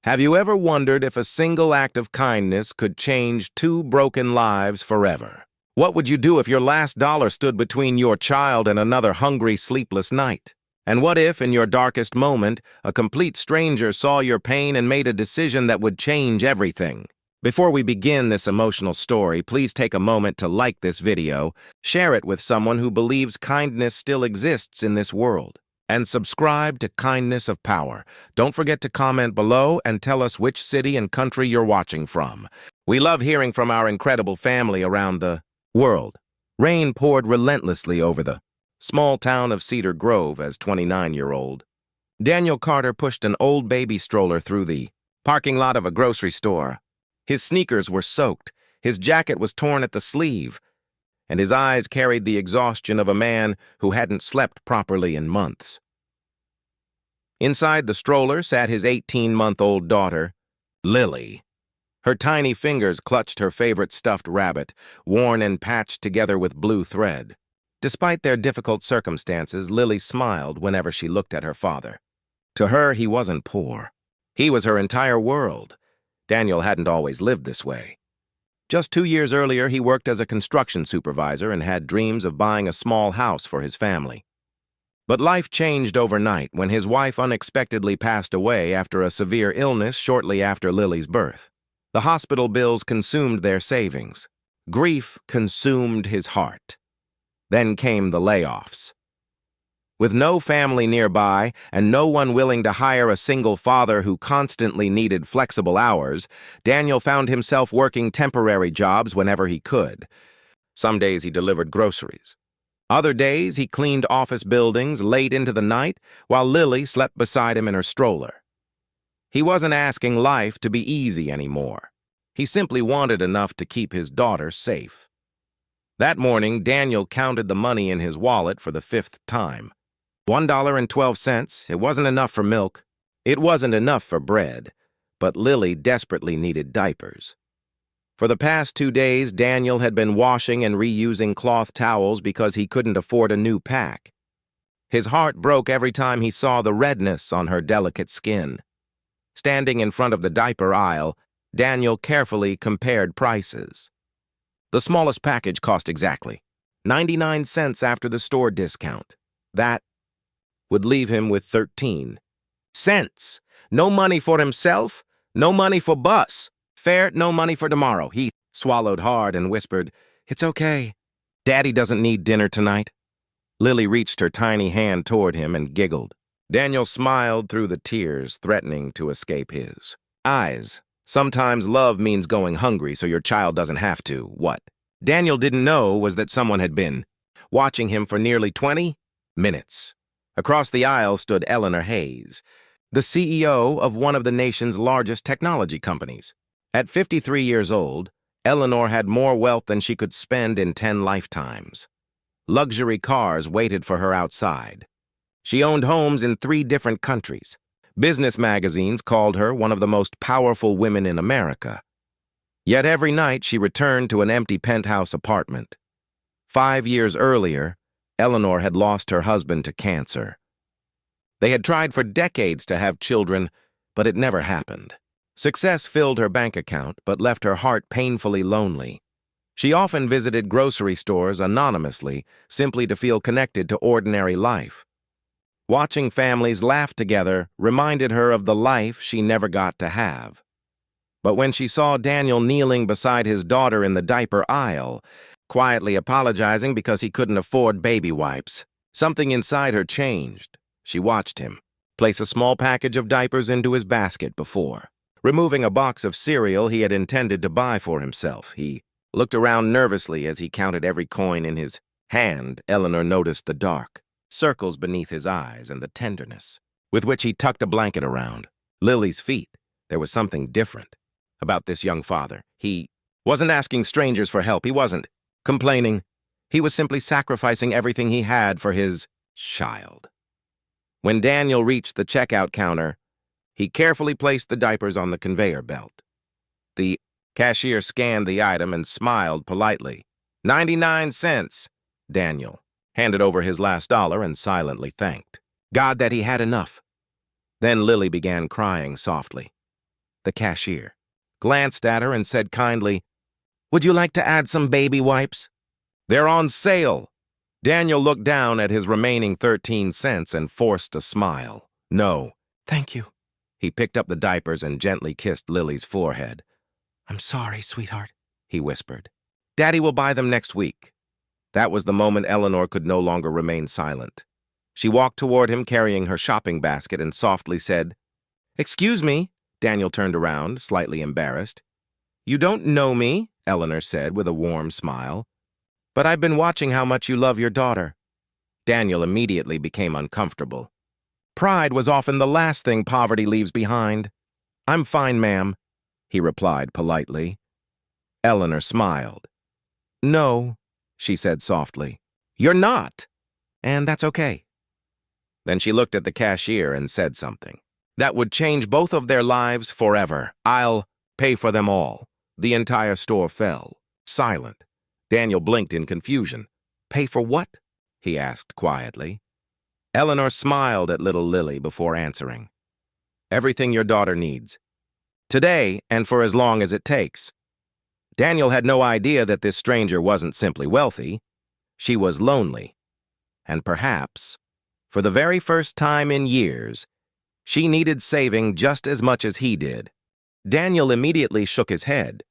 Have you ever wondered if a single act of kindness could change two broken lives forever? What would you do if your last dollar stood between your child and another hungry, sleepless night? And what if, in your darkest moment, a complete stranger saw your pain and made a decision that would change everything? Before we begin this emotional story, please take a moment to like this video, share it with someone who believes kindness still exists in this world, and subscribe to Kindness of Power. Don't forget to comment below and tell us which city and country you're watching from. We love hearing from our incredible family around the world. Rain poured relentlessly over the small town of Cedar Grove as 29-year-old Daniel Carter pushed an old baby stroller through the parking lot of a grocery store. His sneakers were soaked, his jacket was torn at the sleeve, and his eyes carried the exhaustion of a man who hadn't slept properly in months. Inside the stroller sat his 18-month-old daughter, Lily. Her tiny fingers clutched her favorite stuffed rabbit, worn and patched together with blue thread. Despite their difficult circumstances, Lily smiled whenever she looked at her father. To her, he wasn't poor. He was her entire world. Daniel hadn't always lived this way. Just 2 years earlier, he worked as a construction supervisor and had dreams of buying a small house for his family. But life changed overnight when his wife unexpectedly passed away after a severe illness shortly after Lily's birth. The hospital bills consumed their savings. Grief consumed his heart. Then came the layoffs. With no family nearby and no one willing to hire a single father who constantly needed flexible hours, Daniel found himself working temporary jobs whenever he could. Some days he delivered groceries. Other days he cleaned office buildings late into the night while Lily slept beside him in her stroller. He wasn't asking life to be easy anymore. He simply wanted enough to keep his daughter safe. That morning, Daniel counted the money in his wallet for the 5th time. $1.12. It wasn't enough for milk. It wasn't enough for bread. But Lily desperately needed diapers. For the past 2 days, Daniel had been washing and reusing cloth towels because he couldn't afford a new pack. His heart broke every time he saw the redness on her delicate skin. Standing in front of the diaper aisle, Daniel carefully compared prices. The smallest package cost exactly 99 cents after the store discount. That would leave him with 13 cents. No money for himself, no money for bus fare, no money for tomorrow. He swallowed hard and whispered, "It's okay. Daddy doesn't need dinner tonight." Lily reached her tiny hand toward him and giggled. Daniel smiled through the tears, threatening to escape his eyes. Sometimes love means going hungry so your child doesn't have to. What Daniel didn't know was that someone had been watching him for nearly 20 minutes. Across the aisle stood Eleanor Hayes, the CEO of one of the nation's largest technology companies. At 53 years old, Eleanor had more wealth than she could spend in 10 lifetimes. Luxury cars waited for her outside. She owned homes in 3 different countries. Business magazines called her one of the most powerful women in America. Yet every night she returned to an empty penthouse apartment. 5 years earlier, Eleanor had lost her husband to cancer. They had tried for decades to have children, but it never happened. Success filled her bank account, but left her heart painfully lonely. She often visited grocery stores anonymously, simply to feel connected to ordinary life. Watching families laugh together reminded her of the life she never got to have. But when she saw Daniel kneeling beside his daughter in the diaper aisle, quietly apologizing because he couldn't afford baby wipes, something inside her changed. She watched him place a small package of diapers into his basket before removing a box of cereal he had intended to buy for himself. He looked around nervously as he counted every coin in his hand. Eleanor noticed the dark circles beneath his eyes and the tenderness with which he tucked a blanket around Lily's feet. There was something different about this young father. He wasn't asking strangers for help. He wasn't complaining. He was simply sacrificing everything he had for his child. When Daniel reached the checkout counter, he carefully placed the diapers on the conveyor belt. The cashier scanned the item and smiled politely. 99 cents, Daniel handed over his last dollar and silently thanked God that he had enough. Then Lily began crying softly. The cashier glanced at her and said kindly, "Would you like to add some baby wipes?" "They're on sale." Daniel looked down at his remaining 13 cents and forced a smile. "No, thank you." He picked up the diapers and gently kissed Lily's forehead. "I'm sorry, sweetheart," he whispered. "Daddy will buy them next week." That was the moment Eleanor could no longer remain silent. She walked toward him carrying her shopping basket and softly said, "Excuse me." Daniel turned around, slightly embarrassed. "You don't know me," Eleanor said with a warm smile. "But I've been watching how much you love your daughter." Daniel immediately became uncomfortable. Pride was often the last thing poverty leaves behind. "I'm fine, ma'am," he replied politely. Eleanor smiled. "No," she said softly. "You're not, and that's okay." Then she looked at the cashier and said something that would change both of their lives forever. "I'll pay for them all." The entire store fell silent. Daniel blinked in confusion. "Pay for what?" he asked quietly. Eleanor smiled at little Lily before answering. "Everything your daughter needs. Today, and for as long as it takes." Daniel had no idea that this stranger wasn't simply wealthy. She was lonely. And perhaps, for the very first time in years, she needed saving just as much as he did. Daniel immediately shook his head.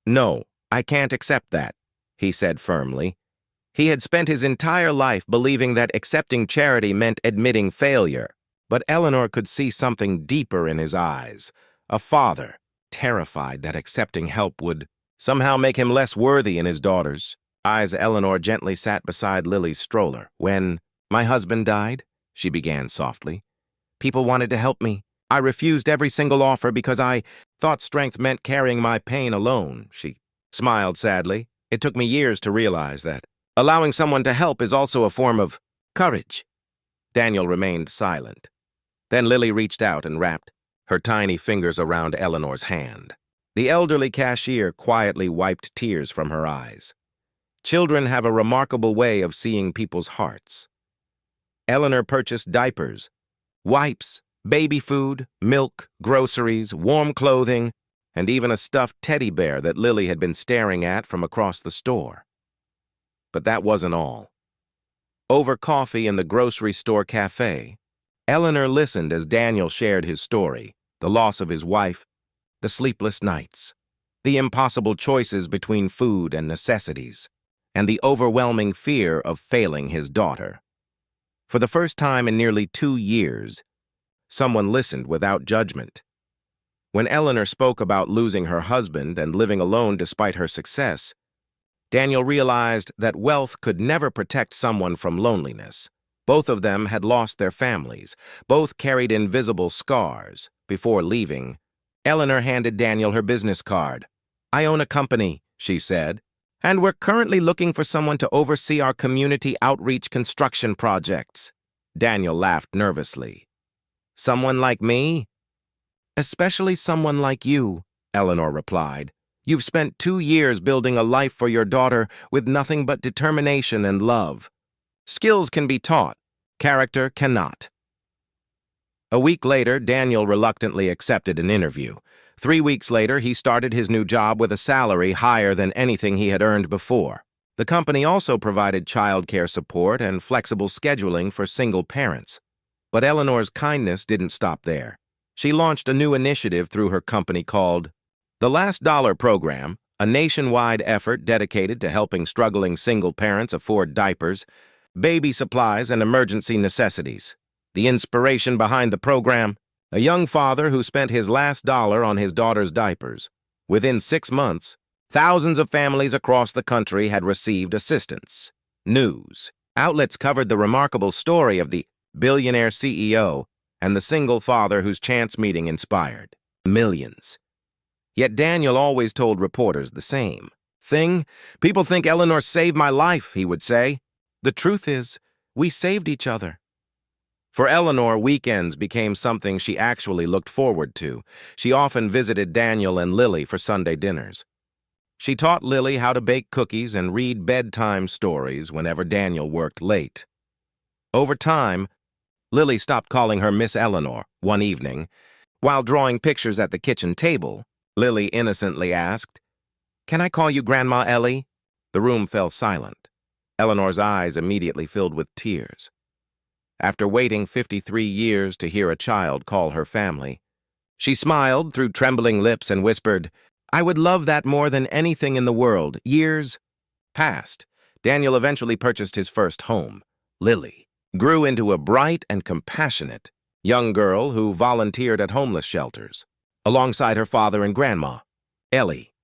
"No, I can't accept that," he said firmly. He had spent his entire life believing that accepting charity meant admitting failure, but Eleanor could see something deeper in his eyes. A father, terrified that accepting help would somehow make him less worthy in his daughter's eyes. Eleanor gently sat beside Lily's stroller. "When my husband died," she began softly, "people wanted to help me. I refused every single offer because I thought strength meant carrying my pain alone." She smiled sadly. "It took me years to realize that allowing someone to help is also a form of courage." Daniel remained silent. Then Lily reached out and wrapped her tiny fingers around Eleanor's hand. The elderly cashier quietly wiped tears from her eyes. Children have a remarkable way of seeing people's hearts. Eleanor purchased diapers, wipes, baby food, milk, groceries, warm clothing, and even a stuffed teddy bear that Lily had been staring at from across the store. But that wasn't all. Over coffee in the grocery store cafe, Eleanor listened as Daniel shared his story, the loss of his wife, the sleepless nights, the impossible choices between food and necessities, and the overwhelming fear of failing his daughter. For the first time in nearly 2 years, someone listened without judgment. When Eleanor spoke about losing her husband and living alone despite her success, Daniel realized that wealth could never protect someone from loneliness. Both of them had lost their families. Both carried invisible scars. Before leaving, Eleanor handed Daniel her business card. "I own a company," she said, "and we're currently looking for someone to oversee our community outreach construction projects." Daniel laughed nervously. "Someone like me?" "Especially someone like you," Eleanor replied. "You've spent 2 years building a life for your daughter with nothing but determination and love. Skills can be taught, character cannot." A week later, Daniel reluctantly accepted an interview. 3 weeks later, he started his new job with a salary higher than anything he had earned before. The company also provided childcare support and flexible scheduling for single parents. But Eleanor's kindness didn't stop there. She launched a new initiative through her company called The Last Dollar Program, a nationwide effort dedicated to helping struggling single parents afford diapers, baby supplies, and emergency necessities. The inspiration behind the program: a young father who spent his last dollar on his daughter's diapers. Within 6 months, thousands of families across the country had received assistance. News outlets covered the remarkable story of the billionaire CEO and the single father whose chance meeting inspired millions. Yet Daniel always told reporters the same thing. "People think Eleanor saved my life," he would say. "The truth is, we saved each other." For Eleanor, weekends became something she actually looked forward to. She often visited Daniel and Lily for Sunday dinners. She taught Lily how to bake cookies and read bedtime stories whenever Daniel worked late. Over time, Lily stopped calling her Miss Eleanor. One evening, While drawing pictures at the kitchen table, Lily innocently asked, "Can I call you Grandma Ellie?" The room fell silent. Eleanor's eyes immediately filled with tears. After waiting 53 years to hear a child call her family, she smiled through trembling lips and whispered, "I would love that more than anything in the world." Years passed. Daniel eventually purchased his first home. Lily grew into a bright and compassionate young girl who volunteered at homeless shelters, alongside her father and grandma, Ellie.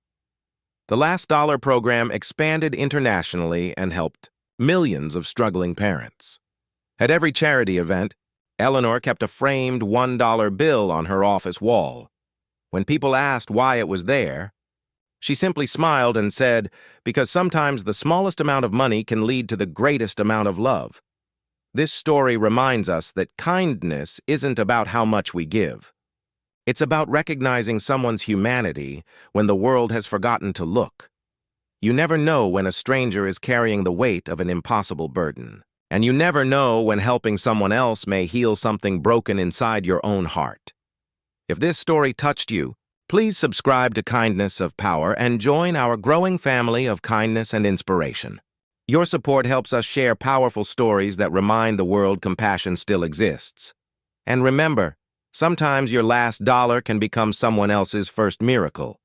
The Last Dollar program expanded internationally and helped millions of struggling parents. At every charity event, Eleanor kept a framed $1 bill on her office wall. When people asked why it was there, she simply smiled and said, "Because sometimes the smallest amount of money can lead to the greatest amount of love." This story reminds us that kindness isn't about how much we give. It's about recognizing someone's humanity when the world has forgotten to look. You never know when a stranger is carrying the weight of an impossible burden. And you never know when helping someone else may heal something broken inside your own heart. If this story touched you, please subscribe to Kindness of Power and join our growing family of kindness and inspiration. Your support helps us share powerful stories that remind the world compassion still exists. And remember, sometimes your last dollar can become someone else's first miracle.